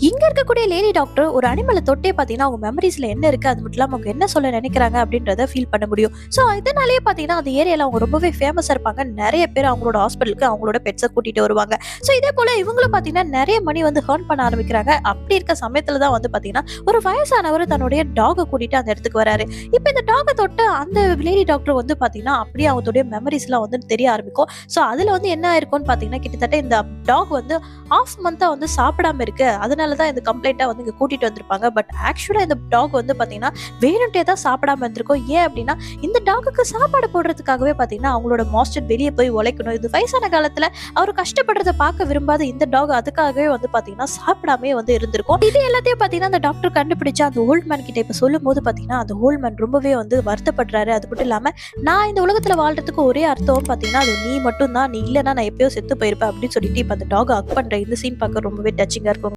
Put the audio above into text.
இங்க இருக்கக்கூடிய lady doctor ஒரு அனிமல தொட்டே பார்த்தீங்கன்னா, அவங்க மெமரீஸ்ல என்ன இருக்கு, அது மட்டும் இல்லாம அவங்க என்ன சொல்ல நினைக்கிறாங்க அப்படின்றத ஃபீல் பண்ண முடியும். ஸோ இதனாலேயே பார்த்தீங்கன்னா, அந்த ஏரியால அவங்க ரொம்பவே ஃபேமஸா இருப்பாங்க. நெறைய பேர் அவங்களோட ஹாஸ்பிட்டலுக்கு அவங்களோட பெட்ஸ கூட்டிட்டு வருவாங்க. ஸோ இதே போல இவங்களும் பார்த்தீங்கன்னா, நெறைய மணி வந்து ஹெர்ன் பண்ண ஆரம்பிக்கிறாங்க. அப்படி இருக்க சமயத்துல தான் வந்து பார்த்தீங்கன்னா, ஒரு வயசானவர் தன்னுடைய டாக்க கூட்டிட்டு அந்த இடத்துக்கு வராரு. இப்ப இந்த டாக்க தொட்ட அந்த லேடி டாக்டர் வந்து பார்த்தீங்கன்னா, அப்படியே அவங்களுடைய மெமரீஸ்லாம் வந்து தெரிய ஆரம்பிக்கும். ஸோ அதுல வந்து என்ன ஆயிருக்கும்னு பார்த்தீங்கன்னா, கிட்டத்தட்ட இந்த டாக் வந்து ஹாஃப் மந்த்தா வந்து சாப்பிடாம இருக்கு. அதனால தான் இந்த கம்ப்ளைண்ட்டா வந்து இங்க கூட்டிட்டு வந்திருப்பாங்க. பட் ஆக்சுவலா இந்த டாக் வந்து பார்த்தீங்கன்னா, வேணும்ட்டே தான் சாப்பிடாம இருந்திருக்கும். ஏன் அப்டின்னா, இந்த டாக்குக்கு சாப்பாடு போடுறதுக்காகவே பார்த்தீங்கன்னா, அவங்களோட மாஸ்டர் வெளிய போய் உழைக்கணும். இது வயசான காலத்துல அவரு கஷ்டப்படுறத பார்க்க விரும்பாத இந்த டாக் அதுக்காகவே வந்து பார்த்தீங்கன்னா, சாப்பிடாமயே வந்து இருந்திருக்கும். இது எல்லாத்தையும் பார்த்தீங்கன்னா, அந்த டாக்டர் கண்டுபிடிச்சு அந்த ஓல்ட் மேன் கிட்ட இப்ப சொல்லும்போது பார்த்தீங்கன்னா, அந்த ஓல்ட் மேன் ரொம்பவே வந்து வருத்தப்படுறாரு. அது மட்டும் இல்லாம, நான் இந்த உலகத்துல வாழ்றதுக்கு ஒரே அர்த்தம் பார்த்தீங்கன்னா, அது நீ மட்டும் தான். நீ இல்லன்னா நான் எப்பயோ செத்து போயிருப்பேன் அப்டின்னு சொல்லிட்டு இப்ப அந்த டாக்க ஹக் பண்ற இந்த சீன் பார்க்க ரொம்பவே டச்சிங்கா இருக்கும்.